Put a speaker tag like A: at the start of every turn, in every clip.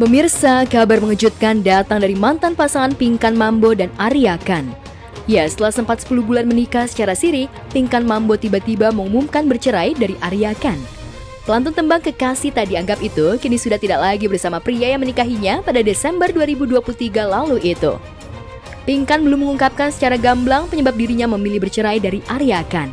A: Pemirsa, kabar mengejutkan datang dari mantan pasangan Pinkan Mambo dan Arya Khan. Ya, setelah sempat 10 bulan menikah secara siri, Pinkan Mambo tiba-tiba mengumumkan bercerai dari Arya Khan. Pelantun tembang kekasih tak dianggap itu kini sudah tidak lagi bersama pria yang menikahinya pada Desember 2023 lalu itu. Pinkan belum mengungkapkan secara gamblang penyebab dirinya memilih bercerai dari Arya Khan.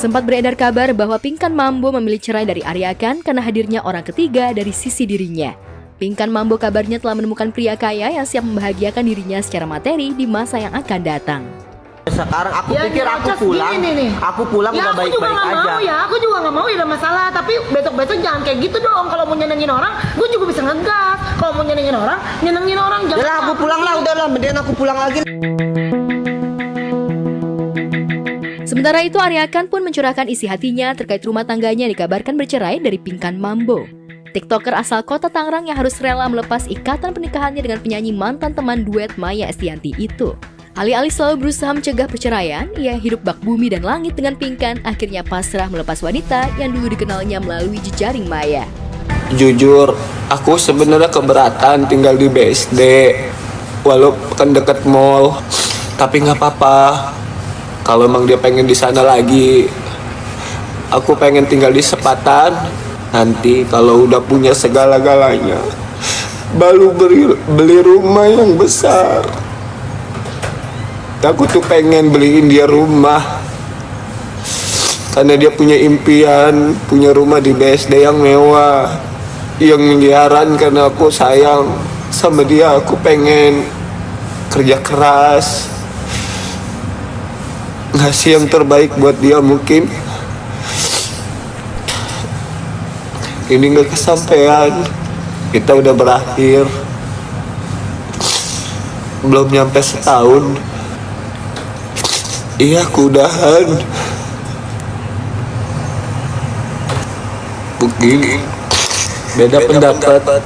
A: Sempat beredar kabar bahwa Pinkan Mambo memilih cerai dari Arya Khan karena hadirnya orang ketiga dari sisi dirinya. Pinkan Mambo kabarnya telah menemukan pria kaya yang siap membahagiakan dirinya secara materi di masa yang akan datang.
B: Sekarang aku pikir aku pulang
C: ya,
B: udah baik-baik aja.
C: Aku juga nggak mau ya ada masalah. Tapi besok-besok jangan kayak gitu dong. Kalau mau nyenengin orang, gue juga bisa ngegas. Kalau mau nyenengin orang jangan.
B: Udah aku pulang lah, udahlah, mendingan aku pulang lagi.
A: Sementara itu, Arya Khan pun mencurahkan isi hatinya terkait rumah tangganya yang dikabarkan bercerai dari Pinkan Mambo. TikToker asal kota Tangerang yang harus rela melepas ikatan pernikahannya dengan penyanyi mantan teman duet Maya Estianty itu. Alih-alih selalu berusaha mencegah perceraian, ia hidup bak bumi dan langit dengan Pinkan, akhirnya pasrah melepas wanita yang dulu dikenalnya melalui jejaring maya.
D: Jujur, aku sebenarnya keberatan tinggal di BSD, walaupun deket mall, tapi nggak apa-apa. Kalau emang dia pengen di sana lagi, aku pengen tinggal di Sepatan. Nanti kalau udah punya segala-galanya, baru beli rumah yang besar. Aku tuh pengen beliin dia rumah, karena dia punya impian, punya rumah di BSD yang mewah, yang miliaran. Karena aku sayang sama dia, aku pengen kerja keras, ngasih yang terbaik buat dia. Mungkin ini gak kesampaian, kita udah berakhir, belum nyampe setahun. Iya, aku udahan. Mungkin beda pendapat,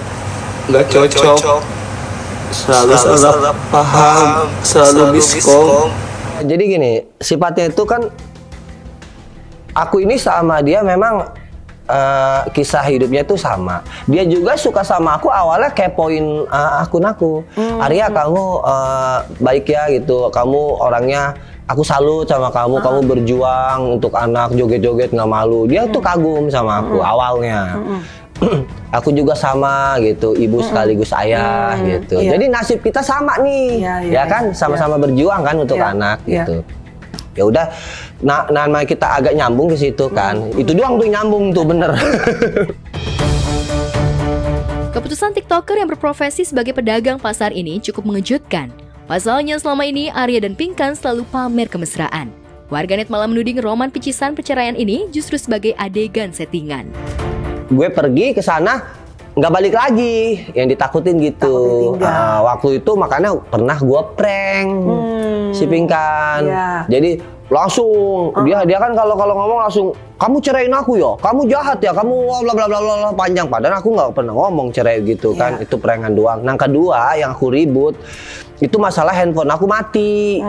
D: gak cocok, selalu salah paham, selalu miskom.
B: Jadi gini, sifatnya itu kan, aku ini sama dia memang kisah hidupnya tuh sama. Dia juga suka sama aku, awalnya kepoin akun aku. Arya, kamu baik ya gitu, kamu orangnya, aku salut sama kamu, kamu berjuang untuk anak, joget-joget nggak malu. Dia tuh kagum sama aku awalnya. Aku juga sama gitu, ibu sekaligus ayah gitu.
C: Iya.
B: Jadi nasib kita sama nih, ya kan, sama-sama berjuang kan untuk anak gitu. Ya udah, nama kita agak nyambung ke situ kan. Itu doang tuh nyambung tuh, bener.
A: Keputusan TikToker yang berprofesi sebagai pedagang pasar ini cukup mengejutkan. Pasalnya selama ini Arya dan Pinkan selalu pamer kemesraan. Warganet malah menuding roman picisan perceraian ini justru sebagai adegan settingan.
B: Gue pergi ke sana nggak balik lagi, yang ditakutin gitu. Waktu itu makanya pernah gue prank si Pinkan. Jadi langsung dia kan kalau ngomong langsung, kamu ceraiin aku ya, kamu jahat ya, kamu bla bla bla bla panjang. Padahal aku nggak pernah ngomong cerai gitu kan, itu prankan doang. Nah, kedua yang aku ribut itu masalah handphone aku mati.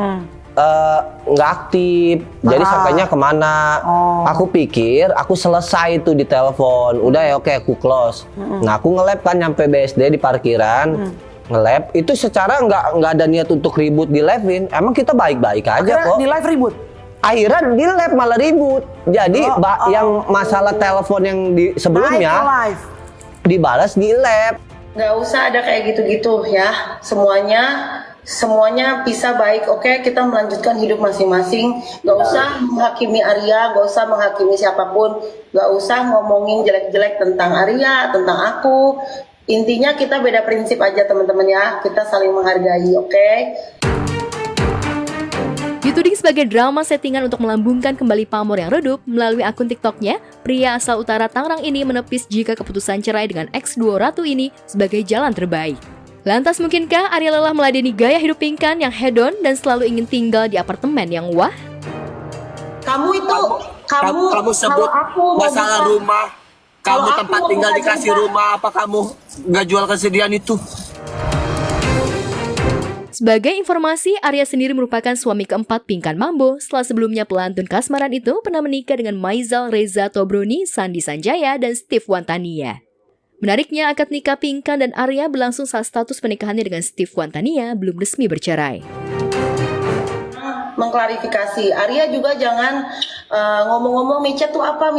B: Nggak aktif, jadi sangkanya kemana. Aku pikir aku selesai itu di telepon, udah ya, oke, aku close. Nah, aku nge-lab kan nyampe BSD di parkiran, nge-lab itu secara nggak ada niat untuk ribut di live-in. Emang kita baik-baik aja. Akhirnya kok
C: di live ribut?
B: Akhirnya di live malah ribut. Jadi yang masalah telepon yang di sebelumnya dibalas di live.
E: Nggak usah ada kayak gitu-gitu ya, semuanya bisa baik, oke, kita melanjutkan hidup masing-masing. Gak usah menghakimi Arya, gak usah menghakimi siapapun, gak usah ngomongin jelek-jelek tentang Arya, tentang aku. Intinya kita beda prinsip aja teman-teman ya, kita saling menghargai, oke?
A: Dituding sebagai drama settingan untuk melambungkan kembali pamor yang redup, melalui akun TikToknya, pria asal utara Tangerang ini menepis jika keputusan cerai dengan ex-duo Ratu ini sebagai jalan terbaik. Lantas mungkinkah Arya lelah meladeni gaya hidup Pinkan yang hedon dan selalu ingin tinggal di apartemen yang wah?
E: Kamu
D: sebut masalah rumah, kamu tempat tinggal dikasih rumah, apa kamu nggak jual kesedihan itu?
A: Sebagai informasi, Arya sendiri merupakan suami keempat Pinkan Mambo setelah sebelumnya pelantun kasmaran itu pernah menikah dengan Maizal Reza Tobroni, Sandi Sanjaya, dan Steve Wantania. Menariknya, akad nikah Pinkan dan Arya berlangsung saat status pernikahannya dengan Steve Wantania belum resmi bercerai.
E: Mengklarifikasi, Arya juga jangan ngomong-ngomong micet tuh apa,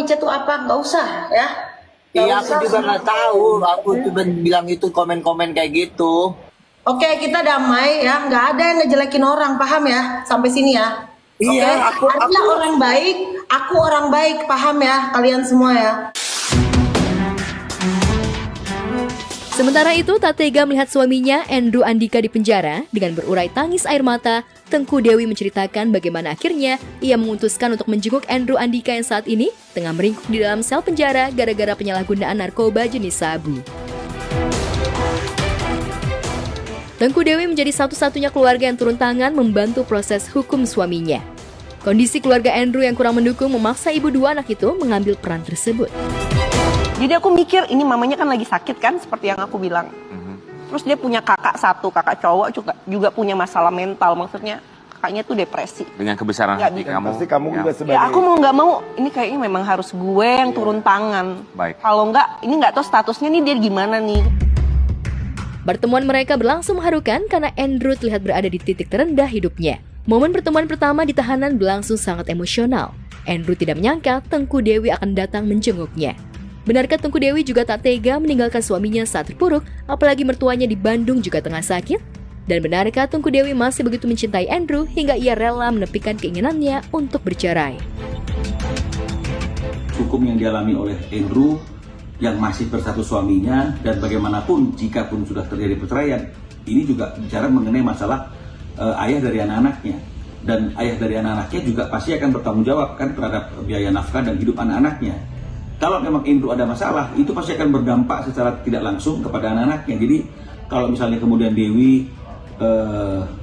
E: nggak usah ya.
F: Iya, aku juga nggak tahu. Aku cuma bilang itu komen-komen kayak gitu.
E: Oke, kita damai ya, nggak ada yang ngejelekin orang, paham ya? Sampai sini ya.
F: Iya,
E: Oke? Arya orang baik, aku orang baik, paham ya kalian semua ya.
A: Sementara itu, tak tega melihat suaminya, Andrew Andika, di penjara. Dengan berurai tangis air mata, Tengku Dewi menceritakan bagaimana akhirnya ia memutuskan untuk menjenguk Andrew Andika yang saat ini tengah meringkuk di dalam sel penjara gara-gara penyalahgunaan narkoba jenis sabu. Tengku Dewi menjadi satu-satunya keluarga yang turun tangan membantu proses hukum suaminya. Kondisi keluarga Andrew yang kurang mendukung memaksa ibu dua anak itu mengambil peran tersebut.
G: Jadi aku mikir ini mamanya kan lagi sakit kan, seperti yang aku bilang. Terus dia punya kakak satu, kakak cowok juga punya masalah mental, maksudnya kakaknya tuh depresi.
H: Dengan kebesaran hati kamu.
I: Pasti kamu juga sebagai...
G: Ya aku mau nggak mau, ini kayaknya memang harus gue yang turun tangan.
H: Baik.
G: Kalau nggak, ini nggak tahu statusnya nih dia gimana nih.
A: Pertemuan mereka berlangsung mengharukan karena Andrew terlihat berada di titik terendah hidupnya. Momen pertemuan pertama di tahanan berlangsung sangat emosional. Andrew tidak menyangka Tengku Dewi akan datang menjenguknya. Benarkah Tengku Dewi juga tak tega meninggalkan suaminya saat terpuruk, apalagi mertuanya di Bandung juga tengah sakit? Dan benarkah Tengku Dewi masih begitu mencintai Andrew hingga ia rela menepikan keinginannya untuk bercerai?
J: Hukum yang dialami oleh Andrew yang masih bersatu suaminya, dan bagaimanapun jika pun sudah terjadi perceraian, ini juga bicara mengenai masalah ayah dari anak-anaknya, dan ayah dari anak-anaknya juga pasti akan bertanggung jawab kan terhadap biaya nafkah dan hidup anak-anaknya. Kalau memang Andrew ada masalah, itu pasti akan berdampak secara tidak langsung kepada anak-anaknya. Jadi kalau misalnya kemudian Dewi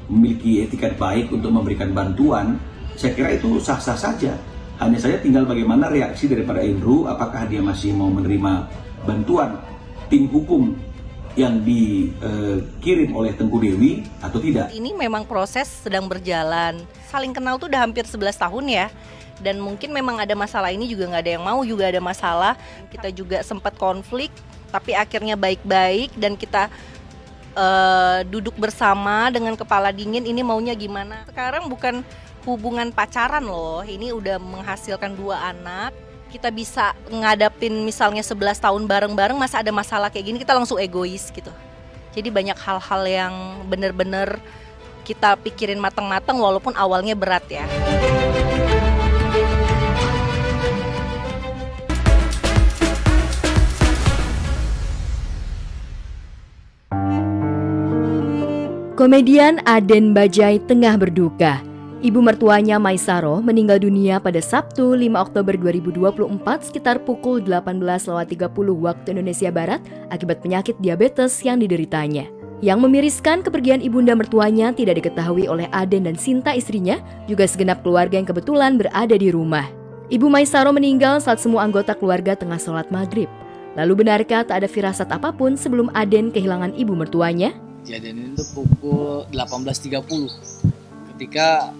J: memiliki etikat baik untuk memberikan bantuan, saya kira itu sah-sah saja. Hanya saja tinggal bagaimana reaksi daripada Andrew, apakah dia masih mau menerima bantuan tim hukum yang dikirim oleh Tengku Dewi atau tidak.
K: Ini memang proses sedang berjalan. Saling kenal tuh udah hampir 11 tahun ya. Dan mungkin memang ada masalah ini juga nggak ada yang mau, juga ada masalah. Kita juga sempat konflik, tapi akhirnya baik-baik dan kita duduk bersama dengan kepala dingin, ini maunya gimana. Sekarang bukan hubungan pacaran loh, ini udah menghasilkan 2 anak. Kita bisa ngadapin misalnya 11 tahun bareng-bareng, masa ada masalah kayak gini kita langsung egois gitu. Jadi banyak hal-hal yang bener-bener kita pikirin matang-matang walaupun awalnya berat ya.
A: Komedian Aden Bajai tengah berduka. Ibu mertuanya Maisaro meninggal dunia pada Sabtu 5 Oktober 2024 sekitar pukul 18.30 waktu Indonesia Barat akibat penyakit diabetes yang dideritanya. Yang memiriskan, kepergian ibunda mertuanya tidak diketahui oleh Aden dan Sinta istrinya, juga segenap keluarga yang kebetulan berada di rumah. Ibu Maisaro meninggal saat semua anggota keluarga tengah sholat maghrib. Lalu benarkah tak ada firasat apapun sebelum Aden kehilangan ibu mertuanya?
L: Kejadian itu pukul 18.30 ketika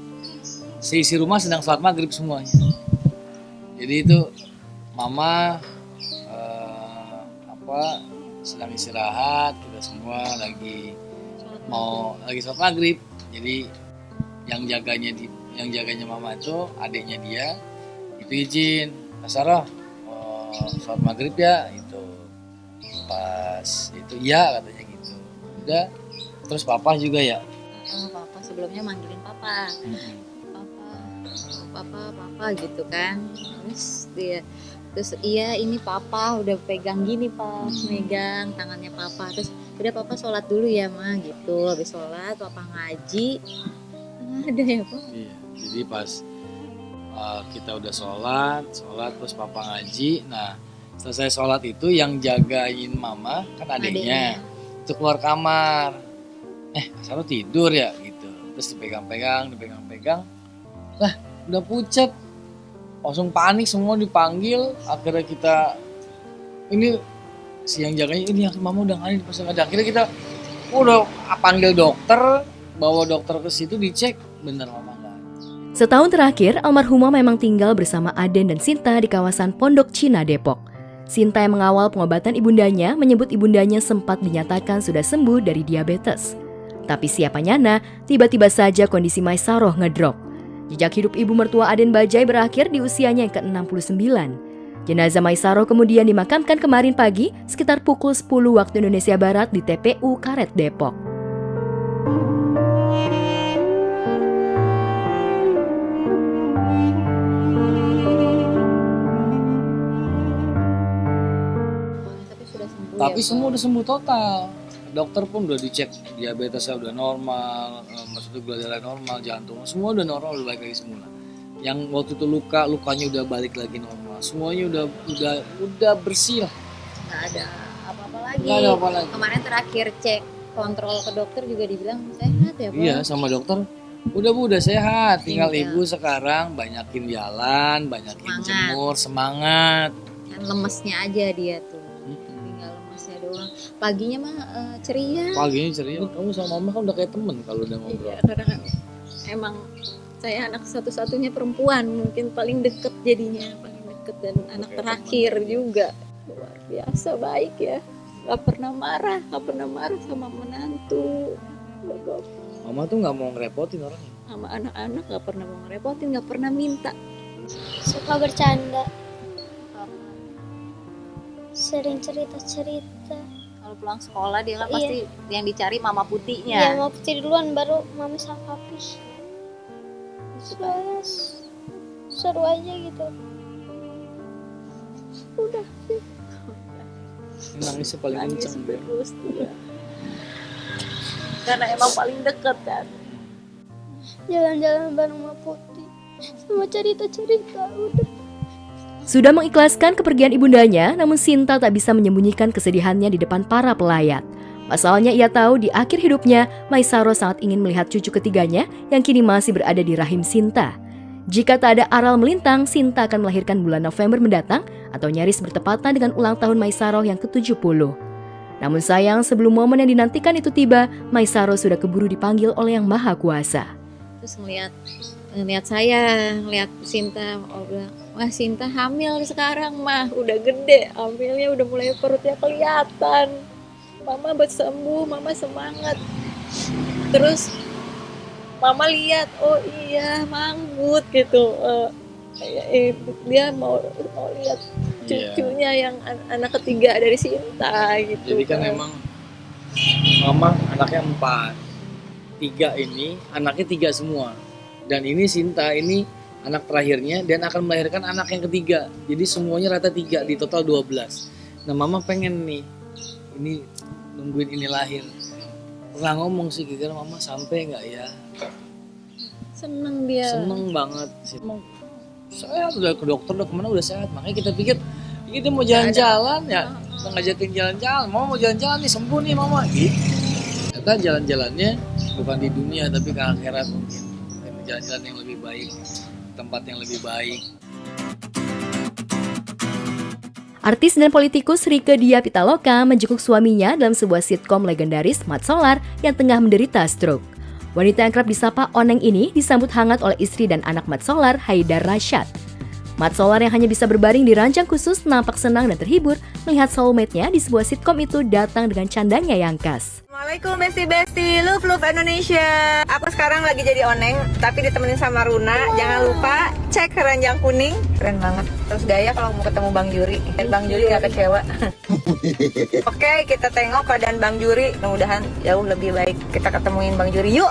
L: seisi rumah sedang sholat maghrib semuanya. Jadi itu mama sedang istirahat, kita semua lagi sholat maghrib. Jadi yang jaganya mama itu adiknya dia itu izin, Sarah sholat maghrib ya, itu pas itu ya katanya gitu. Udah, terus papa juga ya.
M: Papa sebelumnya manggilin papa. Papa gitu kan. Terus iya ini papa udah pegang gini pak, megang tangannya papa. Terus udah papa sholat dulu ya ma gitu. Habis sholat papa ngaji. Ada ya pak?
L: Iya. Jadi pas kita udah sholat terus papa ngaji. Nah selesai sholat itu yang jagain mama kan adiknya. Itu keluar kamar. Asal tidur ya gitu. Terus dipegang-pegang. Lah udah pucat, langsung panik semua dipanggil. Akhirnya kita ini si yang jaganya ini mama udah nggak ada, akhirnya kita udah panggil dokter, bawa dokter ke situ dicek, bener mama nggak.
A: Setahun terakhir, almarhumah memang tinggal bersama Aden dan Sinta di kawasan Pondok Cina, Depok. Sinta yang mengawal pengobatan ibundanya menyebut ibundanya sempat dinyatakan sudah sembuh dari diabetes. Tapi siapa nyana, tiba-tiba saja kondisi Maisaroh ngedrop. Jejak hidup ibu mertua Aden Bajai berakhir di usianya yang ke-69. Jenazah Maisaroh kemudian dimakamkan kemarin pagi sekitar pukul 10 waktu Indonesia Barat di TPU Karet, Depok.
L: Tapi semua udah sembuh total. Dokter pun udah dicek diabetesnya udah normal, maksudnya gula darah normal, jantung semua udah normal, udah balik lagi semula. Yang waktu itu lukanya udah balik lagi normal. Semuanya udah bersih lah.
M: Nggak ada apa-apa lagi.
L: Nggak ada apa lagi.
M: Kemarin terakhir cek kontrol ke dokter juga dibilang sehat ya Pak?
L: Iya, sama dokter. Udah sehat. Tinggal ibu sekarang banyakin jalan, banyakin jemur, semangat.
M: Kan lemesnya aja dia tuh. Doang. Paginya mah ceria.
L: Paginya ceria. Kamu sama mama kan udah kayak temen kalau udah ngobrol.
M: Iya, karena emang saya anak satu-satunya perempuan, mungkin paling deket jadinya, paling deket dan anak terakhir juga. Luar biasa baik ya. Gak pernah marah sama menantu.
L: Mama tuh nggak mau ngerepotin orang.
M: Sama anak-anak gak pernah mau ngerepotin, gak pernah minta.
H: Suka bercanda. Sering cerita-cerita.
M: Kalau pulang sekolah dia kan pasti yang dicari mama putihnya.
H: Iya, mama putih duluan baru mama sama papi. Seru aja gitu. Udah sih.
L: Nangisnya paling kenceng
M: terus dia. Karena emang paling deket kan.
H: Jalan-jalan bareng mama putih. Sama cerita-cerita udah.
A: Sudah mengikhlaskan kepergian ibundanya, namun Sinta tak bisa menyembunyikan kesedihannya di depan para pelayat. Pasalnya ia tahu di akhir hidupnya, Maisaroh sangat ingin melihat cucu ketiganya yang kini masih berada di rahim Sinta. Jika tak ada aral melintang, Sinta akan melahirkan bulan November mendatang atau nyaris bertepatan dengan ulang tahun Maisaroh yang ke-70. Namun sayang, sebelum momen yang dinantikan itu tiba, Maisaroh sudah keburu dipanggil oleh Yang Maha Kuasa.
M: Terus ngeliat saya, ngeliat Sinta, bilang, wah Sinta hamil sekarang mah, udah gede, hamilnya udah mulai perutnya kelihatan. Mama bersembuh, mama semangat. Terus mama lihat, oh iya manggut gitu. Dia mau lihat cucunya yang anak ketiga dari Sinta gitu.
L: Jadi kan memang mama anaknya 4. 3 ini anaknya 3 semua. Dan ini Sinta ini anak terakhirnya dan akan melahirkan anak yang ketiga. Jadi semuanya rata 3 di total 12. Nah mama pengen nih ini nungguin ini lahir. Pernah ngomong sih kira-kira mama sampai nggak ya?
M: Seneng dia.
L: Seneng banget. Emang sehat, udah ke dokter udah kemana udah sehat. Makanya kita pikir kita mau jalan-jalan ya, kita ngajakin jalan-jalan. Mama mau jalan-jalan nih, sembuh nih mama. Gitu. Ternyata jalan-jalannya bukan di dunia tapi ke akhirat mungkin. Jalan-jalan yang lebih baik, tempat yang lebih baik.
A: Artis dan politikus Rieke Diah Pitaloka menjenguk suaminya dalam sebuah sitkom legendaris Mat Solar yang tengah menderita stroke. Wanita yang kerap disapa Oneng ini disambut hangat oleh istri dan anak Mat Solar, Haidar Rashad. Mat Solar yang hanya bisa berbaring di ranjang khusus nampak senang dan terhibur melihat soulmate-nya di sebuah sitkom itu datang dengan candanya yang khas.
G: Assalamualaikum besti-besti, love Indonesia. Aku sekarang lagi jadi Oneng, tapi ditemenin sama Runa. Jangan lupa cek ranjang kuning, keren banget. Terus gaya kalau mau ketemu Bang Juri, dan Bang Juri gak kecewa. Oke, kita tengok keadaan Bang Juri. Mudah-mudahan jauh lebih baik. Kita ketemuin Bang Juri, yuk.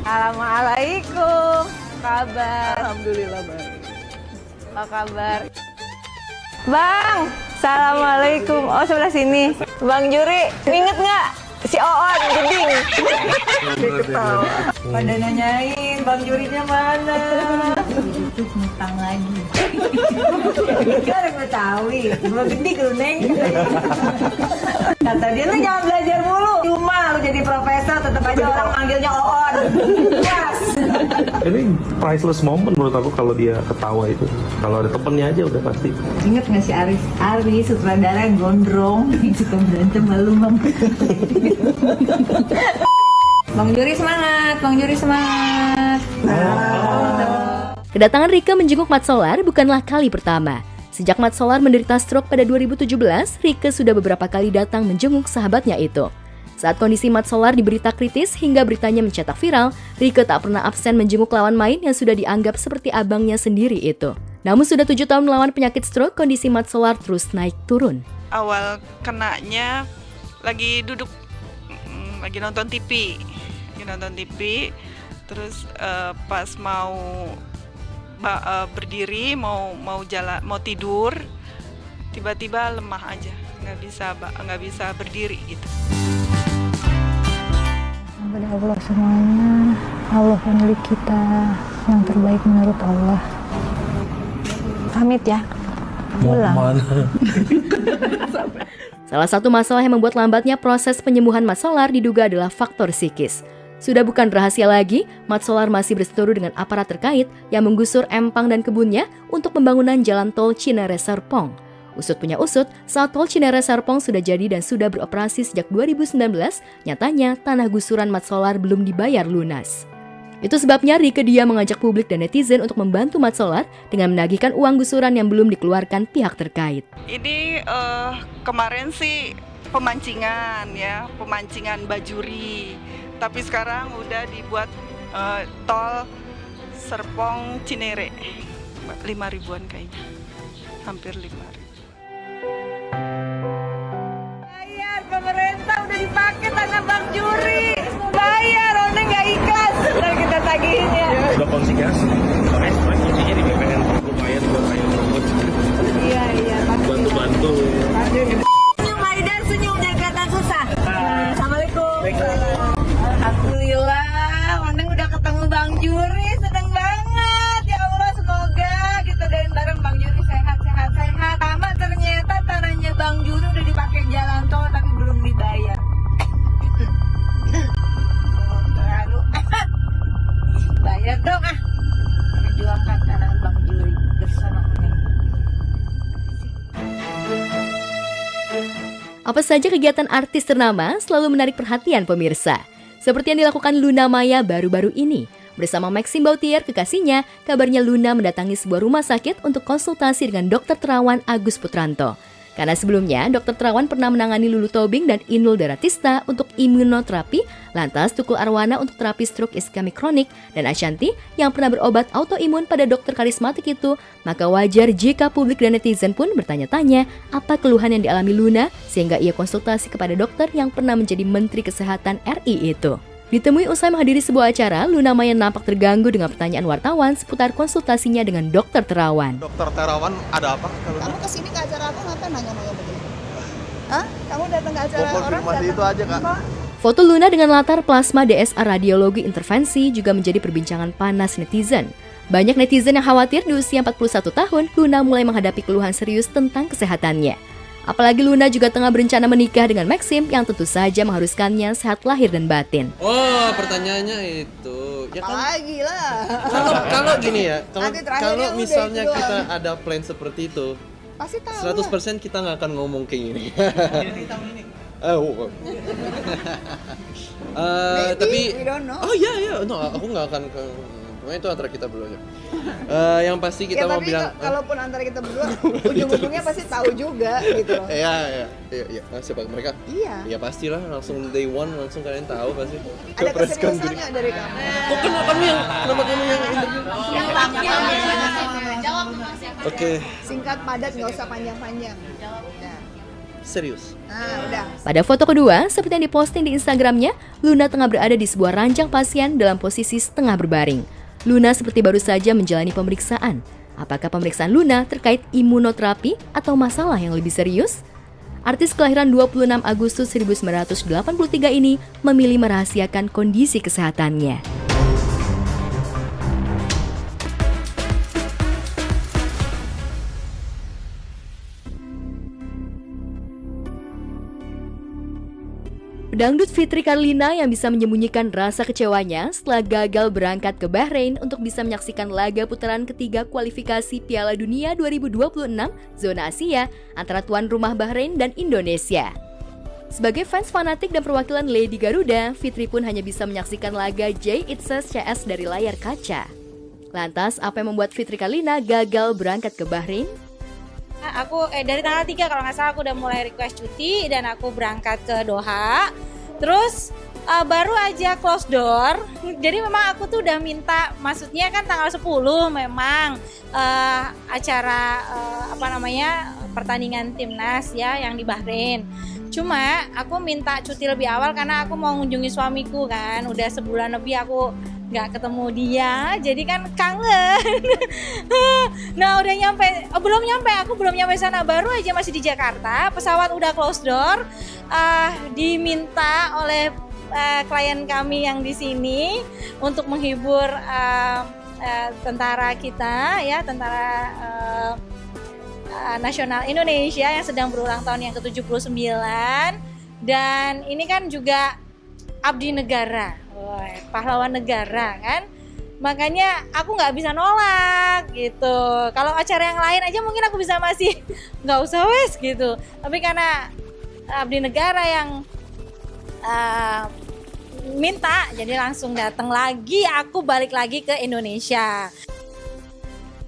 G: Assalamualaikum. Kabar? Alhamdulillah baik. Apa kabar? Bang, assalamualaikum. Oh sebelah sini. Bang Juri, inget nggak si Oon Jeding? Ketawa. Pada nanyain Bang Jurinya mana? Itu ngutang lagi. Ada Betawi, belum gede ke Neng. Kata dia, lu jangan belajar mulu. Cuma lu jadi profesor, tetap aja orang manggilnya Oon. Yes.
I: Ini priceless moment menurut aku kalau dia ketawa itu. Kalau ada temennya aja udah pasti.
G: Ingat nggak si Aris? Aris sutradara yang gondrong, suka berantem malu Bang. Bang Juri semangat, Bang Juri semangat.
A: Kedatangan Rieke menjenguk Mat Solar bukanlah kali pertama. Sejak Mat Solar menderita stroke pada 2017, Rieke sudah beberapa kali datang menjenguk sahabatnya itu. Saat kondisi Mat Solar diberita kritis hingga beritanya mencetak viral, Rieke tak pernah absen menjenguk lawan main yang sudah dianggap seperti abangnya sendiri itu. Namun sudah 7 tahun melawan penyakit stroke, kondisi Mat Solar terus naik turun.
N: Awal kenanya lagi duduk, lagi nonton TV, terus pas mau berdiri, mau jalan, mau tidur, tiba-tiba lemah aja, nggak bisa berdiri gitu.
O: Kepada Allah semuanya, Allah pemilik kita, yang terbaik menurut Allah. Pamit ya, pulang.
A: Salah satu masalah yang membuat lambatnya proses penyembuhan Mat Solar diduga adalah faktor psikis. Sudah bukan rahasia lagi, Mat Solar masih berseteru dengan aparat terkait yang menggusur empang dan kebunnya untuk pembangunan jalan tol Cinere-Serpong. Usut punya usut, saat tol Cinere-Serpong sudah jadi dan sudah beroperasi sejak 2019, nyatanya tanah gusuran Mat Solar belum dibayar lunas. Itu sebabnya Rieke Diah mengajak publik dan netizen untuk membantu Mat Solar dengan menagihkan uang gusuran yang belum dikeluarkan pihak terkait.
N: Ini kemarin sih pemancingan Bajuri, tapi sekarang udah dibuat tol Serpong Cinere, 5.000-an kayaknya, hampir 5.000.
G: Bayar, pemerintah udah dipakai tanah Bang Juri. Mau bayar, Oneng nggak ikhlas. Ntar kita tagihin ya.
I: Udah konsinyasi. Makanya kuncinya di BPN lumayan buat ayo robot.
G: Iya.
I: Bantu-bantu.
G: Senyum Aidan, senyum jangan kelihatan susah. Assalamualaikum. Alhamdulillah, Oneng udah ketemu Bang Juri, seneng banget. Ya Allah, semoga kita doain bareng Bang Juri sehat. Sama ternyata tanahnya Bang Juri udah dipakai jalan tol tapi belum dibayar. Terlalu bayar dong perjuangkan tanah Bang Juri bersama Oneng.
A: Apa saja kegiatan artis ternama selalu menarik perhatian pemirsa. Seperti yang dilakukan Luna Maya baru-baru ini. Bersama Maxim Bautier, kekasihnya, kabarnya Luna mendatangi sebuah rumah sakit untuk konsultasi dengan dokter terawan Agus Putranto. Karena sebelumnya, dokter terawan pernah menangani Lulu Tobing dan Inul Daratista untuk imunoterapi, lantas Tukul Arwana untuk terapi stroke iskemik kronik, dan Ashanti yang pernah berobat autoimun pada dokter karismatik itu, maka wajar jika publik dan netizen pun bertanya-tanya apa keluhan yang dialami Luna sehingga ia konsultasi kepada dokter yang pernah menjadi Menteri Kesehatan RI itu. Ditemui usai menghadiri sebuah acara, Luna Maya nampak terganggu dengan pertanyaan wartawan seputar konsultasinya dengan dokter terawan.
P: Dokter terawan ada apa?
Q: Kamu kesini ke acara aku ngapain nanya-nanya begitu? Hah? Kamu datang ke acara orang?
P: Konfirmasi itu aja, Kak.
A: Foto Luna dengan latar plasma DSA radiologi intervensi juga menjadi perbincangan panas netizen. Banyak netizen yang khawatir di usia 41 tahun, Luna mulai menghadapi keluhan serius tentang kesehatannya. Apalagi Luna juga tengah berencana menikah dengan Maxim yang tentu saja mengharuskannya sehat lahir dan batin.
R: Oh, pertanyaannya itu. Ya kan,
Q: lagi lah.
R: Kalau gini ya, kalau misalnya
Q: gitu
R: kita ada plan seperti itu,
Q: pasti tahu
R: 100% kita nggak akan ngomong kayak gini. Tapi, oh iya, no, aku nggak akan ke. Itu antara kita berdua aja. Yang pasti kita mau bilang.
Q: Kalaupun antara kita berdua, ujung-ujungnya pasti tahu juga gitu loh.
R: Iya. Siapa mereka?
Q: Iya.
R: Ya pastilah, langsung day one langsung kalian tahu pasti.
Q: Ada keseriusannya dari kamu.
R: Kok kamu yang interview?
Q: Jawab
R: Oke.
Q: Singkat padat, nggak usah panjang-panjang.
R: Serius.
Q: Udah.
A: Pada foto kedua, seperti yang diposting di Instagramnya, Luna tengah berada di sebuah ranjang pasien dalam posisi setengah berbaring. Luna seperti baru saja menjalani pemeriksaan. Apakah pemeriksaan Luna terkait imunoterapi atau masalah yang lebih serius? Artis kelahiran 26 Agustus 1983 ini memilih merahasiakan kondisi kesehatannya. Pedangdut Fitri Karlina yang bisa menyembunyikan rasa kecewanya setelah gagal berangkat ke Bahrain untuk bisa menyaksikan laga putaran ketiga kualifikasi Piala Dunia 2026 zona Asia antara tuan rumah Bahrain dan Indonesia. Sebagai fans fanatik dan perwakilan Lady Garuda, Fitri pun hanya bisa menyaksikan laga J It Says CS dari layar kaca. Lantas, apa yang membuat Fitri Kalina gagal berangkat ke Bahrain?
S: Aku dari tanggal 3 kalau nggak salah aku udah mulai request cuti dan aku berangkat ke Doha. Terus baru aja close door. Jadi memang aku tuh udah minta, maksudnya kan tanggal 10 memang acara pertandingan timnas ya yang di Bahrain. Cuma aku minta cuti lebih awal karena aku mau mengunjungi suamiku kan. Udah sebulan lebih aku nggak ketemu dia, jadi kan kangen. Nah udah nyampe, aku belum nyampe sana, baru aja masih di Jakarta, pesawat udah close door, diminta oleh klien kami yang di sini untuk menghibur tentara kita ya, tentara nasional Indonesia yang sedang berulang tahun yang ke-79, dan ini kan juga abdi negara. Pahlawan negara kan, makanya aku nggak bisa nolak gitu. Kalau acara yang lain aja mungkin aku bisa masih nggak usah wes gitu, tapi karena abdi negara yang minta, jadi langsung datang lagi, aku balik lagi ke Indonesia.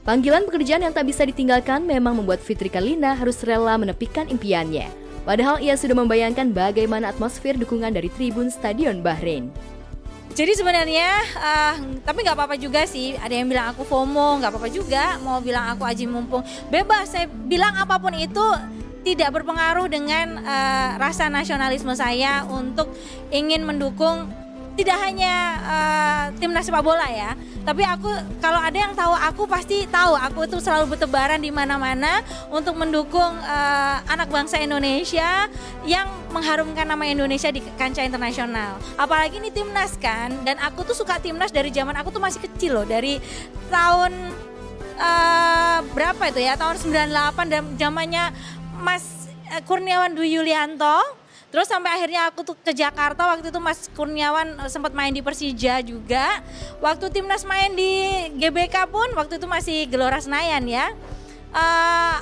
A: Panggilan pekerjaan yang tak bisa ditinggalkan memang membuat Fitri Kalina harus rela menepikan impiannya. Padahal ia sudah membayangkan bagaimana atmosfer dukungan dari tribun Stadion Bahrain.
S: Jadi sebenarnya, tapi nggak apa-apa juga sih. Ada yang bilang aku FOMO, nggak apa-apa juga. Mau bilang aku aji mumpung, bebas. Saya bilang apapun itu tidak berpengaruh dengan rasa nasionalisme saya untuk ingin mendukung tidak hanya timnas sepak bola ya. Tapi aku, kalau ada yang tahu aku pasti tahu. Aku itu selalu bertebaran di mana-mana untuk mendukung anak bangsa Indonesia yang mengharumkan nama Indonesia di kancah internasional. Apalagi ini timnas kan, dan aku tuh suka timnas dari zaman aku tuh masih kecil loh, dari tahun berapa itu ya, tahun 98 dan zamannya Mas Kurniawan Dwi Yulianto. Terus sampai akhirnya aku tuh ke Jakarta, waktu itu Mas Kurniawan sempat main di Persija juga. Waktu timnas main di GBK pun waktu itu masih Gelora Senayan ya.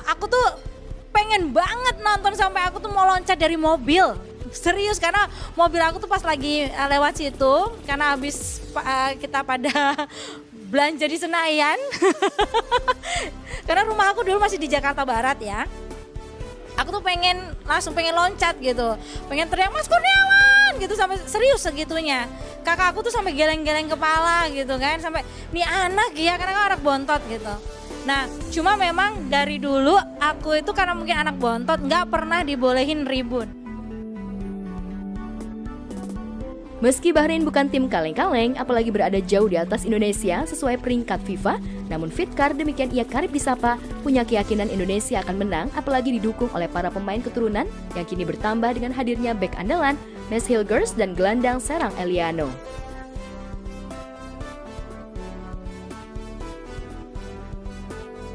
S: Aku tuh pengen banget nonton sampai aku tuh mau loncat dari mobil. Serius, karena mobil aku tuh pas lagi lewat situ, karena habis kita pada belanja di Senayan. Karena rumah aku dulu masih di Jakarta Barat ya. Aku tuh langsung pengen loncat gitu, pengen teriak Mas Kurniawan gitu, sampai serius segitunya. Kakak aku tuh sampai geleng-geleng kepala gitu kan, sampai nih anak ya, karena kan anak bontot gitu. Nah cuma memang dari dulu aku itu karena mungkin anak bontot nggak pernah dibolehin ribut.
A: Meski Bahrain bukan tim kaleng-kaleng, apalagi berada jauh di atas Indonesia sesuai peringkat FIFA, namun Fitkar, demikian ia karib disapa, punya keyakinan Indonesia akan menang, apalagi didukung oleh para pemain keturunan yang kini bertambah dengan hadirnya bek andalan Nes Hilgers dan gelandang serang Eliano.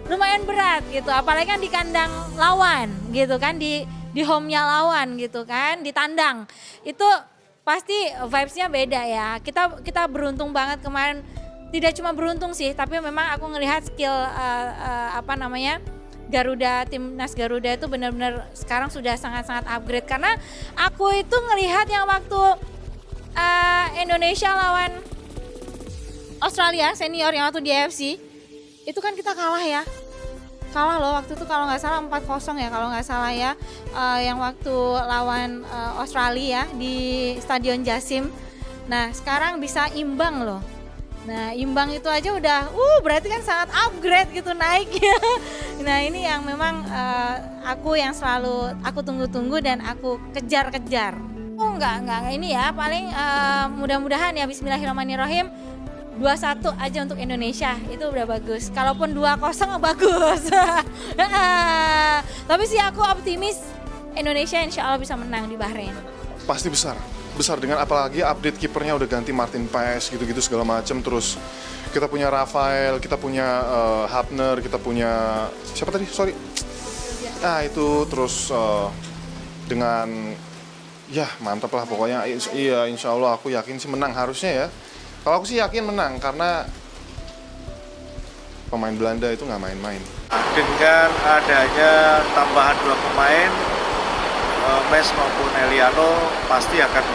S: Lumayan berat gitu, apalagi kan di kandang lawan gitu kan, di home-nya lawan gitu kan, di tandang. Itu pasti vibes-nya beda ya. Kita beruntung banget kemarin, tidak cuma beruntung sih, tapi memang aku ngelihat skill Garuda, timnas Garuda itu benar-benar sekarang sudah sangat-sangat upgrade. Karena aku itu ngelihat yang waktu Indonesia lawan Australia senior yang waktu di AFC, itu kan kita kalah ya. Kalah loh waktu itu, kalau nggak salah 4-0 ya, kalau nggak salah ya, yang waktu lawan Australia di Stadion Jasim. Nah sekarang bisa imbang loh. Nah imbang itu aja udah, berarti kan sangat upgrade gitu naiknya. Nah ini yang memang aku yang selalu aku tunggu-tunggu dan aku kejar-kejar. Enggak ini ya, paling mudah-mudahan ya, bismillahirrahmanirrahim, 2-1 aja untuk Indonesia, itu udah bagus. Kalaupun 2-0 bagus. Tapi sih aku optimis Indonesia insya Allah bisa menang di Bahrain.
T: Pasti besar dengan apalagi update kipernya udah ganti Martin Paes gitu-gitu segala macam. Terus kita punya Rafael, kita punya Hapner, kita punya siapa tadi? Sorry. Nah itu terus dengan ya mantap lah pokoknya. Iya insya Allah aku yakin sih menang harusnya ya. Kalau aku sih yakin menang karena pemain Belanda itu nggak main-main.
F: Dengan adanya tambahan 2 pemain,
P: Mes maupun Eliano pasti akan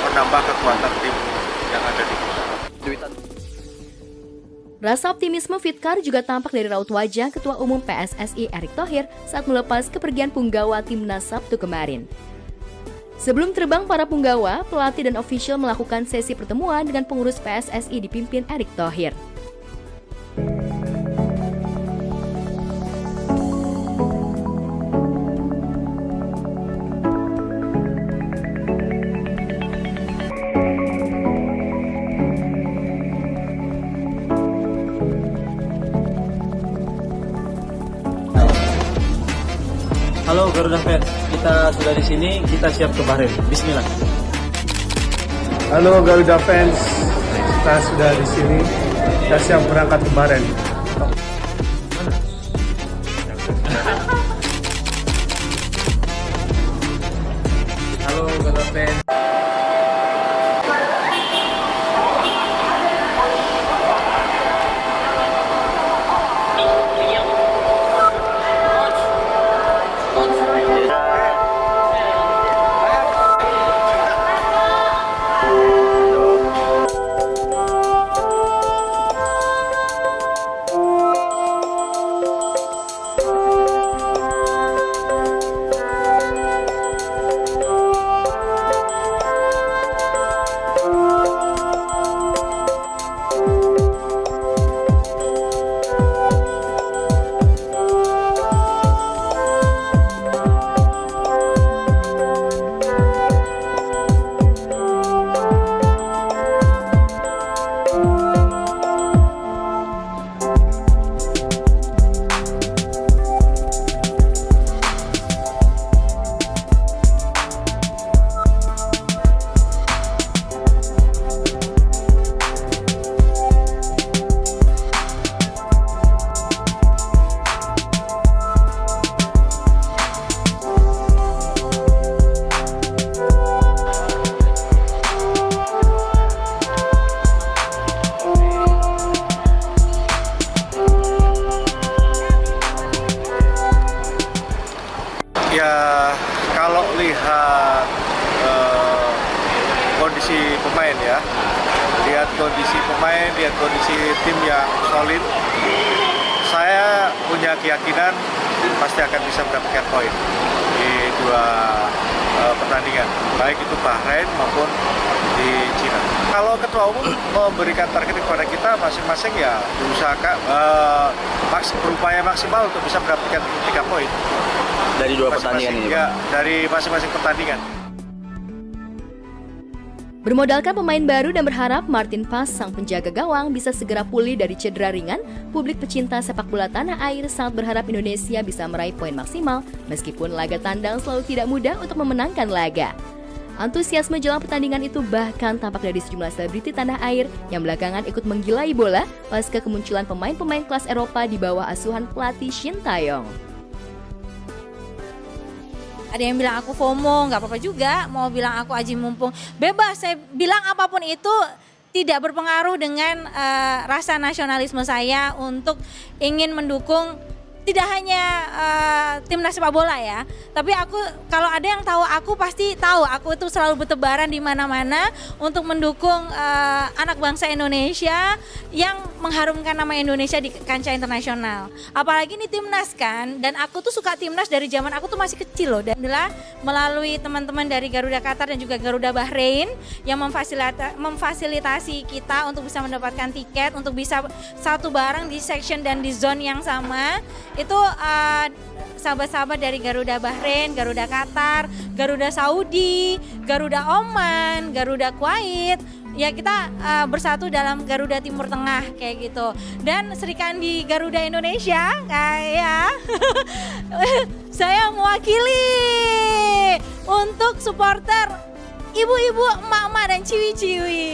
P: menambah kekuatan tim yang ada di kita.
A: Rasa optimisme Fitcar juga tampak dari raut wajah Ketua Umum PSSI Erick Thohir saat melepas kepergian punggawa timnas Sabtu kemarin. Sebelum terbang para punggawa, pelatih dan ofisial melakukan sesi pertemuan dengan pengurus PSSI dipimpin Erick Thohir.
U: Halo Garuda fans, kita sudah di sini, kita siap ke Bahrain. Bismillah.
V: Halo Garuda fans, kita sudah di sini, kita siap berangkat ke Bahrain.
U: Halo Garuda fans.
P: Ya kalau lihat kondisi pemain ya, lihat kondisi pemain, lihat kondisi tim yang solid, saya punya keyakinan pasti akan bisa mendapatkan poin di dua pertandingan, baik itu Bahrain maupun di Cina. Kalau Ketua Umum memberikan target kepada kita masing-masing ya berusaha berupaya maksimal untuk bisa mendapatkan 3 poin.
U: Dari dua pertandingan ini,
P: ya, dari masing-masing pertandingan.
A: Bermodalkan pemain baru dan berharap Martin Paes, sang penjaga gawang, bisa segera pulih dari cedera ringan, publik pecinta sepak bola tanah air sangat berharap Indonesia bisa meraih poin maksimal, meskipun laga tandang selalu tidak mudah untuk memenangkan laga. Antusiasme jelang pertandingan itu bahkan tampak dari sejumlah selebriti tanah air yang belakangan ikut menggilai bola pasca kemunculan pemain-pemain kelas Eropa di bawah asuhan pelatih Shin Tae-yong.
S: Ada yang bilang aku FOMO, nggak apa-apa juga. Mau bilang aku aji mumpung, bebas. Saya bilang apapun itu tidak berpengaruh dengan rasa nasionalisme saya untuk ingin mendukung tidak hanya timnas sepak bola ya, tapi aku kalau ada yang tahu aku pasti tahu aku itu selalu bertebaran di mana-mana untuk mendukung anak bangsa Indonesia yang mengharumkan nama Indonesia di kancah internasional. Apalagi ini timnas kan, dan aku tuh suka timnas dari zaman aku tuh masih kecil loh. Dan adalah melalui teman-teman dari Garuda Qatar dan juga Garuda Bahrain yang memfasilitasi kita untuk bisa mendapatkan tiket untuk bisa satu bareng di section dan di zone yang sama. Itu sahabat-sahabat dari Garuda Bahrain, Garuda Qatar, Garuda Saudi, Garuda Oman, Garuda Kuwait. Ya kita bersatu dalam Garuda Timur Tengah kayak gitu. Dan Sri Kandi Garuda Indonesia kayak saya mewakili untuk supporter ibu-ibu, emak-emak dan ciwi-ciwi.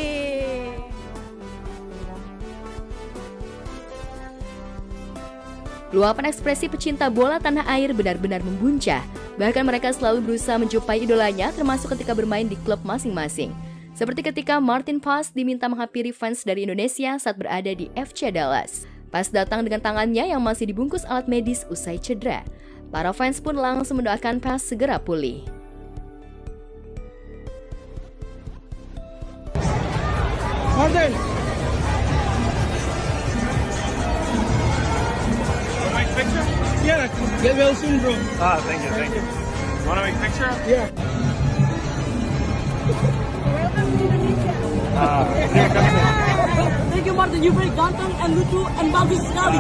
A: Luapan ekspresi pecinta bola tanah air benar-benar membuncah. Bahkan mereka selalu berusaha menjumpai idolanya, termasuk ketika bermain di klub masing-masing. Seperti ketika Martin Paes diminta menghampiri fans dari Indonesia saat berada di FC Dallas. Paes datang dengan tangannya yang masih dibungkus alat medis usai cedera. Para fans pun langsung mendoakan Pes segera pulih.
V: Martin!
B: Make a picture?
V: Yeah, get well soon, bro.
B: Thank you. Want to make a picture?
V: Yeah.
C: Thank you, Martin. You very ganteng and lucu and bagus sekali.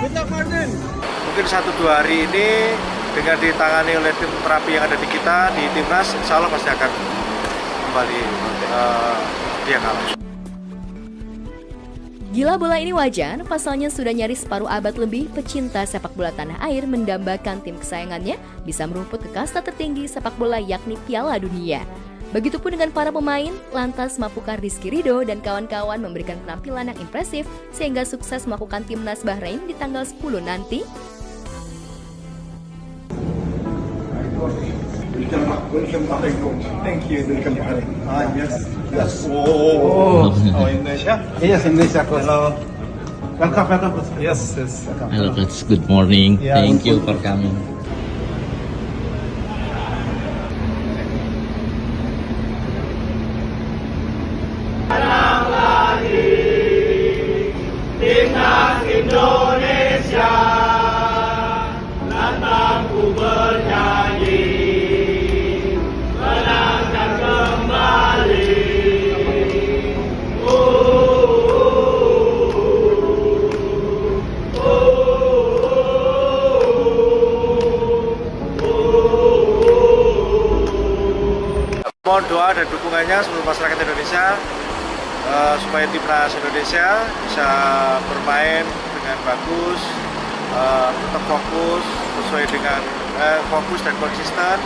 V: Good luck, Martin.
P: Mungkin 1-2 hari ini dengan ditangani oleh tim terapi yang ada di kita di timnas, insya Allah pasti akan kembali dia kalah.
A: Gila bola ini wajar, pasalnya sudah nyaris separuh abad lebih pecinta sepak bola tanah air mendambakan tim kesayangannya bisa merumput ke kasta tertinggi sepak bola yakni Piala Dunia. Begitupun dengan para pemain, lantas mampukah Rizky Ridho dan kawan-kawan memberikan penampilan yang impresif sehingga sukses melakukan timnas Bahrain di tanggal 10 nanti?
V: Welcome Bahrain, coach. Thank you. Welcome Bahrain. Yes. Oh, Indonesia? Yes, Indonesia, coach. Hello. Welcome. Yes.
W: Hello, coach. Good morning.
V: Yeah,
W: Thank you for coming.
B: Timnas Indonesia, lantangku bernyanyi, menangkan kembali.
P: Mohon doa dan dukungannya seluruh masyarakat Indonesia supaya timnas Indonesia bisa bermain dengan bagus, tetap fokus sesuai dengan fokus dan konsisten.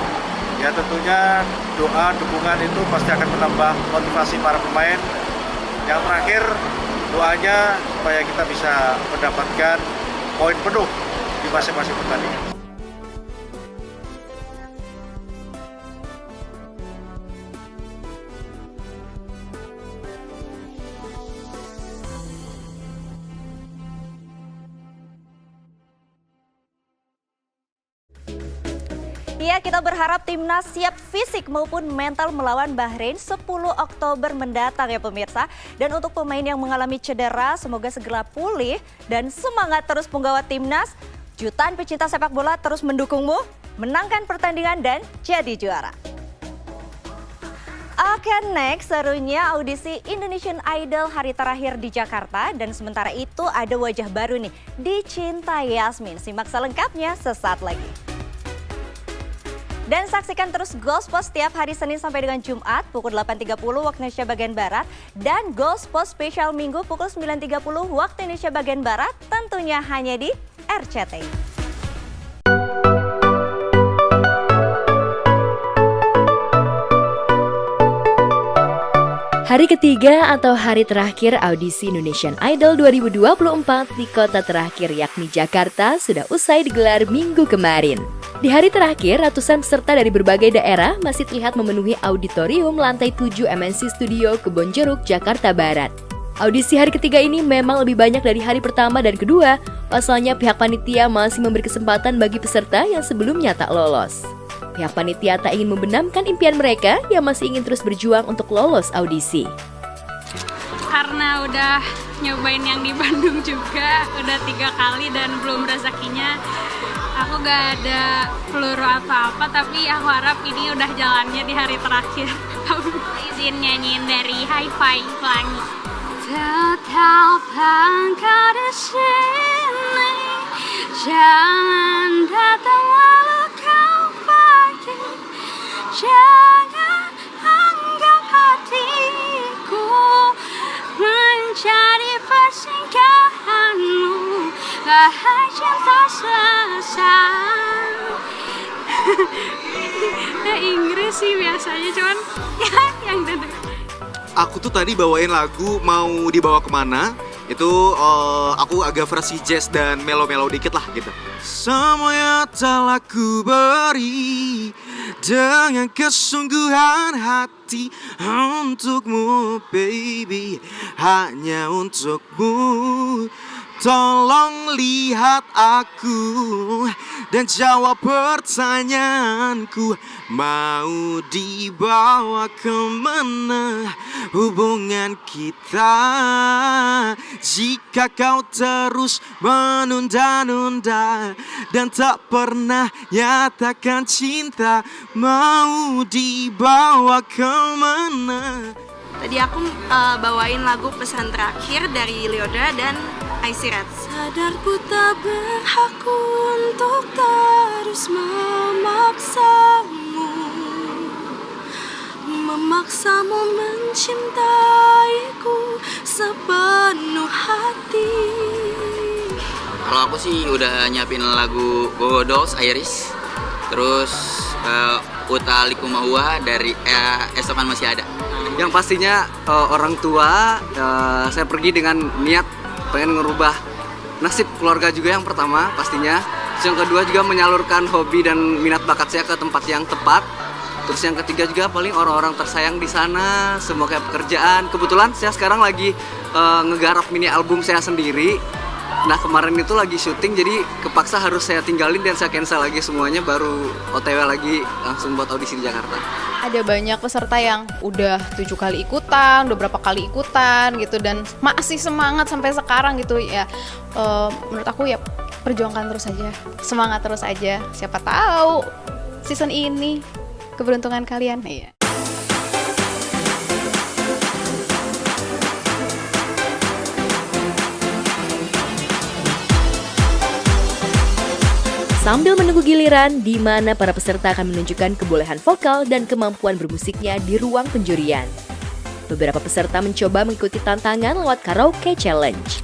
P: Ya tentunya doa dukungan itu pasti akan menambah motivasi para pemain. Yang terakhir doanya supaya kita bisa mendapatkan poin penuh di masing-masing pertandingan.
X: Ya, kita berharap timnas siap fisik maupun mental melawan Bahrain 10 Oktober mendatang ya pemirsa. Dan untuk pemain yang mengalami cedera, semoga segera pulih dan semangat terus penggawa timnas. Jutaan pecinta sepak bola terus mendukungmu, menangkan pertandingan dan jadi juara. Oke, next serunya audisi Indonesian Idol hari terakhir di Jakarta. Dan sementara itu ada wajah baru nih di Cinta Yasmin. Simak selengkapnya sesaat lagi. Dan saksikan terus Ghost setiap hari Senin sampai dengan Jumat pukul 8.30 waktu Indonesia bagian Barat. Dan Ghost spesial Minggu pukul 9.30 waktu Indonesia bagian Barat tentunya hanya di RCTI.
A: Hari ketiga atau hari terakhir audisi Indonesian Idol 2024 di kota terakhir yakni Jakarta sudah usai digelar minggu kemarin. Di hari terakhir, ratusan peserta dari berbagai daerah masih terlihat memenuhi auditorium lantai 7 MNC Studio Kebonjeruk, Jakarta Barat. Audisi hari ketiga ini memang lebih banyak dari hari pertama dan kedua, pasalnya pihak panitia masih memberi kesempatan bagi peserta yang sebelumnya tak lolos. Pihak panitia tak ingin membenamkan impian mereka yang masih ingin terus berjuang untuk lolos audisi.
Y: Karena udah nyobain yang di Bandung juga, udah 3 kali dan belum rezekinya. Aku gak ada peluru apa-apa, tapi aku harap ini udah jalannya di hari terakhir. Izin nyanyiin dari Hi-Fi Pelangi. Tetap engkau di sini, jangan datang lalu kau pergi, jangan anggap hatiku menjadi persinggahanmu. Wahai cinta sesat. Inggris sih biasanya, cuman ya yang dedek.
Z: Aku tuh tadi bawain lagu Mau Dibawa Kemana. Itu aku agak versi jazz dan melo-melo dikit lah gitu. Semuanya telah ku beri dengan kesungguhan hati. hati untukmu baby, hanya untukmu. Tolong lihat aku dan jawab pertanyaanku. Mau dibawa kemana hubungan kita? Jika kau terus menunda-nunda dan tak pernah nyatakan cinta, mau dibawa kemana?
D: Tadi aku bawain lagu Pesan Terakhir dari Leoda dan Icy Red.
Y: Sadar ku tak berhak untuk terus memaksamu mencintaiku sepenuh hati.
E: Kalau aku sih udah nyiapin lagu Go Dolls, Iris, terus Uta Likumahua dari Esokan Masih Ada.
H: Yang pastinya orang tua, saya pergi dengan niat pengen ngerubah nasib keluarga juga yang pertama pastinya. Terus yang kedua juga menyalurkan hobi dan minat bakat saya ke tempat yang tepat. Terus yang ketiga juga paling orang-orang tersayang di sana, semua kayak pekerjaan. Kebetulan saya sekarang lagi ngegarap mini album saya sendiri. Nah kemarin itu lagi syuting, jadi kepaksa harus saya tinggalin dan saya cancel lagi semuanya, baru OTW lagi langsung buat audisi di Jakarta.
J: Ada banyak peserta yang udah 7 kali ikutan, udah berapa kali ikutan gitu, dan masih semangat sampai sekarang gitu ya. Menurut aku ya perjuangkan terus aja, semangat terus aja. Siapa tahu season ini keberuntungan kalian ya.
A: Sambil menunggu giliran, di mana para peserta akan menunjukkan kebolehan vokal dan kemampuan bermusiknya di ruang penjurian. Beberapa peserta mencoba mengikuti tantangan lewat karaoke challenge.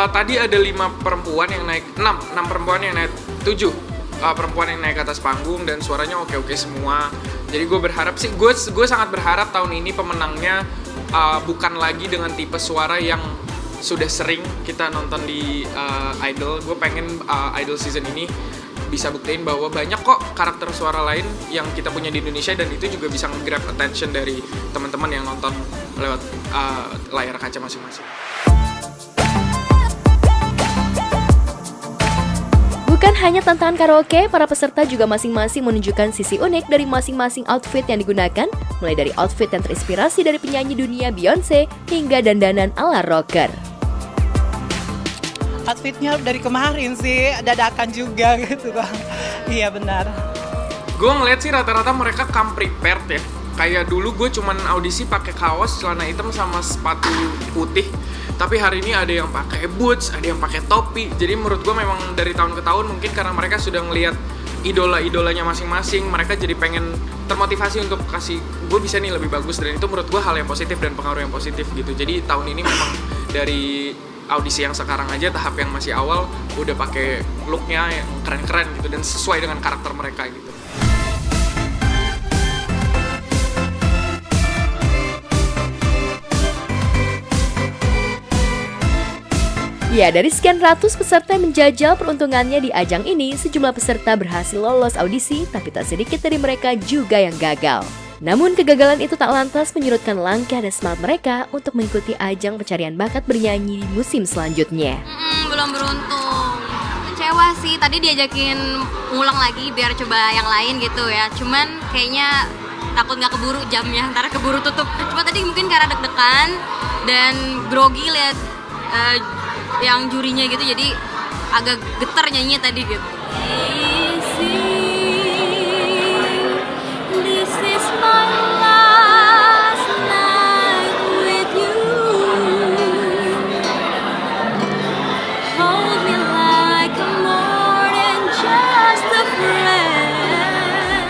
K: Tadi ada 5 perempuan yang naik, 6 perempuan yang naik, 7 perempuan yang naik ke atas panggung dan suaranya oke-oke semua. Jadi gue berharap sih, gue sangat berharap tahun ini pemenangnya bukan lagi dengan tipe suara yang sudah sering kita nonton di Idol. Gue pengen Idol season ini bisa buktiin bahwa banyak kok karakter suara lain yang kita punya di Indonesia, dan itu juga bisa nge-grab attention dari teman-teman yang nonton lewat layar kaca masing-masing.
A: Bukan hanya tantangan karaoke, para peserta juga masing-masing menunjukkan sisi unik dari masing-masing outfit yang digunakan, mulai dari outfit yang terinspirasi dari penyanyi dunia Beyonce hingga dandanan ala rocker.
M: Outfitnya dari kemarin sih, dadakan juga gitu Bang. Iya benar.
K: Gue ngeliat sih rata-rata mereka come prepared ya. Kayak dulu gue cuman audisi pakai kaos, celana hitam sama sepatu putih. Tapi hari ini ada yang pakai boots, ada yang pakai topi. Jadi menurut gue memang dari tahun ke tahun mungkin karena mereka sudah ngelihat idola-idolanya masing-masing, mereka jadi pengen termotivasi untuk kasih gue bisa nih lebih bagus, dan itu menurut gue hal yang positif dan pengaruh yang positif gitu. Jadi tahun ini memang dari audisi yang sekarang aja tahap yang masih awal udah pakai looknya yang keren-keren gitu dan sesuai dengan karakter mereka gitu.
A: Ya, dari sekian ratus peserta yang menjajal peruntungannya di ajang ini, sejumlah peserta berhasil lolos audisi, tapi tak sedikit dari mereka juga yang gagal. Namun kegagalan itu tak lantas menyurutkan langkah dan semangat mereka untuk mengikuti ajang pencarian bakat bernyanyi di musim selanjutnya.
Y: Belum beruntung. Kecewa sih, tadi diajakin ngulang lagi biar coba yang lain gitu ya. Cuman kayaknya takut nggak keburu jamnya, ntar keburu tutup. Cuma tadi mungkin karena deg-degan dan grogi lihat yang jurinya gitu, jadi agak getar nyanyinya tadi gitu. This is my last night with you. Hold me like more than just a friend.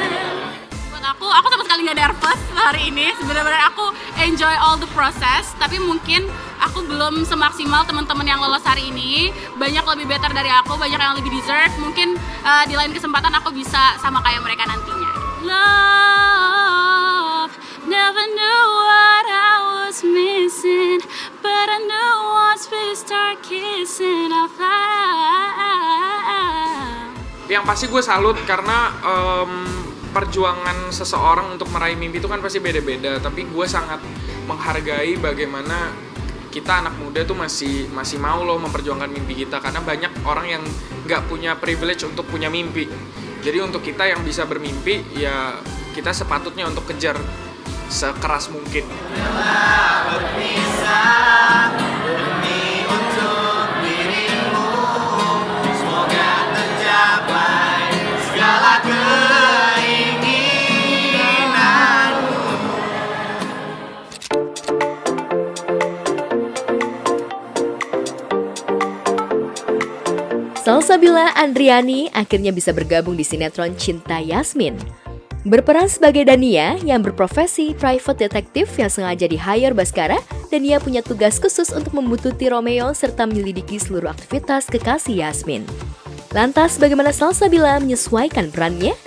Y: Buat aku sama sekali nggak nervous hari ini. Sebenarnya aku enjoy all the process, tapi mungkin aku belum semaksimal teman-teman yang lolos hari ini. Banyak lebih better dari aku, banyak yang lebih deserve. Mungkin di lain kesempatan aku bisa sama kayak mereka nantinya. Love, never knew what I was missing, but I knew
K: pasti gue salut karena perjuangan seseorang untuk meraih mimpi itu kan pasti beda-beda. Tapi gue sangat menghargai bagaimana kita anak muda tuh masih mau loh memperjuangkan mimpi kita, karena banyak orang yang nggak punya privilege untuk punya mimpi. Jadi untuk kita yang bisa bermimpi, ya kita sepatutnya untuk kejar sekeras mungkin.
A: Salsabila Andriani akhirnya bisa bergabung di sinetron Cinta Yasmin. Berperan sebagai Dania yang berprofesi private detective yang sengaja di-hire Baskara, Dania punya tugas khusus untuk membuntuti Romeo serta menyelidiki seluruh aktivitas kekasih Yasmin. Lantas bagaimana Salsabila menyesuaikan perannya?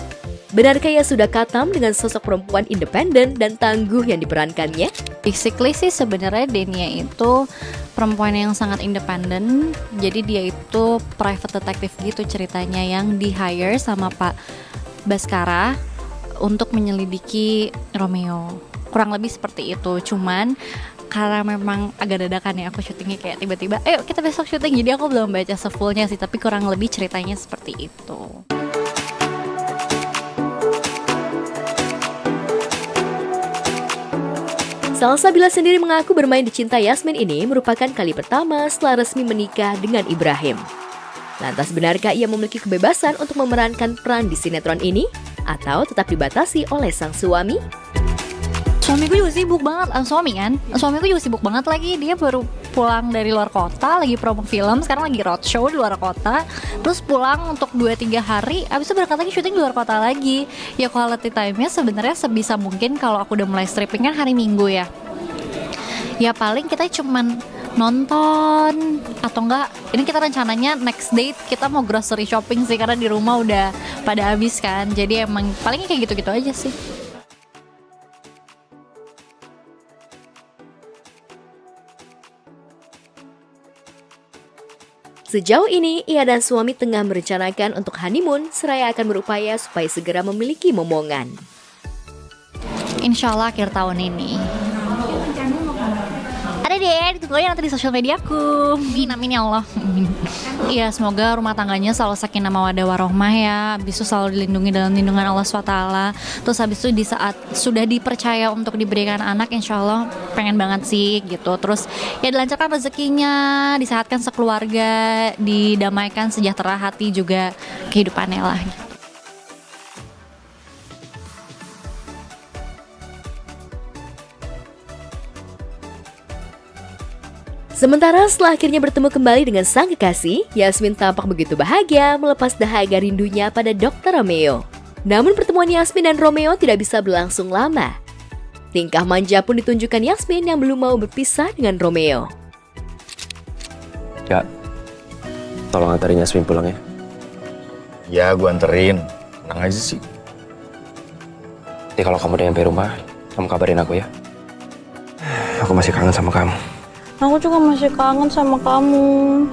A: Benarkah ia sudah katam dengan sosok perempuan independen dan tangguh yang diperankannya?
G: Basically sih sebenarnya Dania itu perempuan yang sangat independen. Jadi dia itu private detective gitu ceritanya, yang di-hire sama Pak Baskara untuk menyelidiki Romeo. Kurang lebih seperti itu. Cuman karena memang agak dadakan ya, aku syutingnya kayak tiba-tiba, ayo kita besok syuting. Jadi aku belum baca sefullnya sih, tapi kurang lebih ceritanya seperti itu.
A: Salsabila sendiri mengaku bermain di Cinta Yasmin ini merupakan kali pertama setelah resmi menikah dengan Ibrahim. Lantas benarkah ia memiliki kebebasan untuk memerankan peran di sinetron ini? Atau tetap dibatasi oleh sang suami?
G: Suamiku juga sibuk banget, suamiku juga sibuk banget lagi. Dia baru pulang dari luar kota, lagi promo film, sekarang lagi roadshow di luar kota. Terus pulang untuk 2-3 hari, abis itu berangkat lagi syuting di luar kota lagi. Ya quality time-nya sebenarnya sebisa mungkin kalau aku udah mulai stripping kan hari Minggu ya. Ya paling kita cuman nonton atau enggak, ini kita rencananya next date kita mau grocery shopping sih, karena di rumah udah pada habis kan. Jadi emang palingnya kayak gitu-gitu aja sih.
A: Sejauh ini, ia dan suami tengah merencanakan untuk honeymoon, seraya akan berupaya supaya segera memiliki momongan.
G: Insya Allah akhir tahun ini. Ada deh, ditunggu aja nanti di sosial mediaku. Amin ya Allah. Iya, semoga rumah tangganya selalu sakinah mawaddah warohmah ya. Habis itu selalu dilindungi dalam lindungan Allah SWT. Terus habis itu di saat sudah dipercaya untuk diberikan anak, insya Allah pengen banget sih gitu. Terus ya dilancarkan rezekinya, disehatkan sekeluarga, didamaikan sejahtera hati juga kehidupannya lah.
A: Sementara setelah akhirnya bertemu kembali dengan sang kekasih, Yasmin tampak begitu bahagia melepas dahaga rindunya pada Dr. Romeo. Namun pertemuan Yasmin dan Romeo tidak bisa berlangsung lama. Tingkah manja pun ditunjukkan Yasmin yang belum mau berpisah dengan Romeo.
I: Kak, tolong antarin Yasmin pulang ya.
L: Ya, gua anterin. Tenang aja sih.
I: Nanti kalau kamu udah nyampe rumah, kamu kabarin aku ya. Aku masih kangen sama kamu.
G: Aku juga masih kangen sama kamu.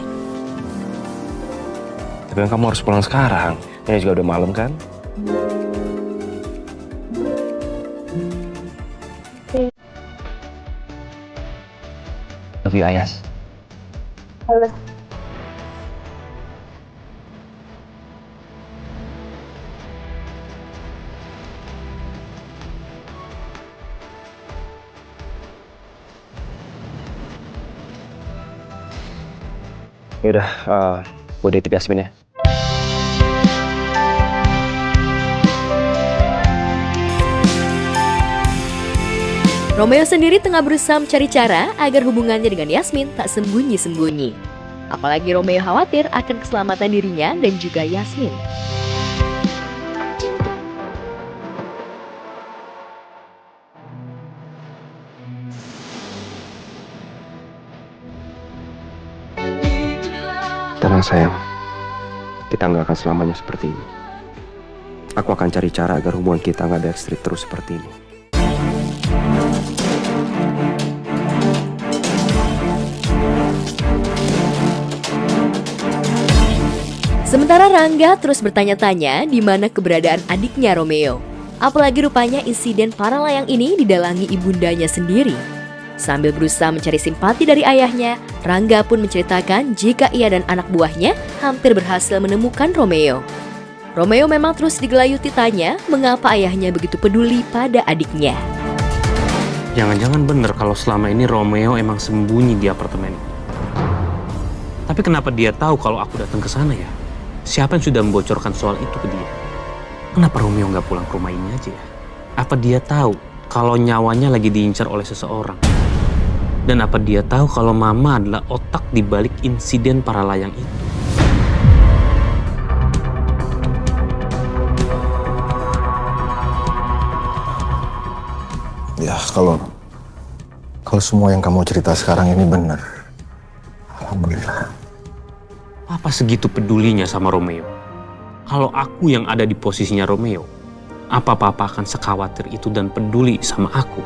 I: Tapi kan kamu harus pulang sekarang. Ini juga udah malam kan? Love you, Ayas.
G: Halo.
I: Yaudah, gue ditip Yasmin ya.
A: Romeo sendiri tengah berusaha mencari cara agar hubungannya dengan Yasmin tak sembunyi-sembunyi. Apalagi Romeo khawatir akan keselamatan dirinya dan juga Yasmin.
I: Tenang sayang, kita nggak akan selamanya seperti ini. Aku akan cari cara agar hubungan kita nggak backstreet terus seperti ini.
A: Sementara Rangga terus bertanya-tanya di mana keberadaan adiknya Romeo. Apalagi rupanya insiden para layang ini didalangi ibundanya sendiri. Sambil berusaha mencari simpati dari ayahnya, Rangga pun menceritakan jika ia dan anak buahnya hampir berhasil menemukan Romeo. Romeo memang terus digelayuti tanya mengapa ayahnya begitu peduli pada adiknya.
F: Jangan-jangan bener kalau selama ini Romeo emang sembunyi di apartemen. Tapi kenapa dia tahu kalau aku datang ke sana ya? Siapa yang sudah membocorkan soal itu ke dia? Kenapa Romeo nggak pulang ke rumah ini aja ya? Apa dia tahu kalau nyawanya lagi diincar oleh seseorang? Dan apa dia tahu kalau Mama adalah otak di balik insiden para layang itu?
V: Ya, kalau semua yang kamu cerita sekarang ini benar. Alhamdulillah.
F: Papa segitu pedulinya sama Romeo. Kalau aku yang ada di posisinya Romeo, apa Papa akan sekhawatir itu dan peduli sama aku?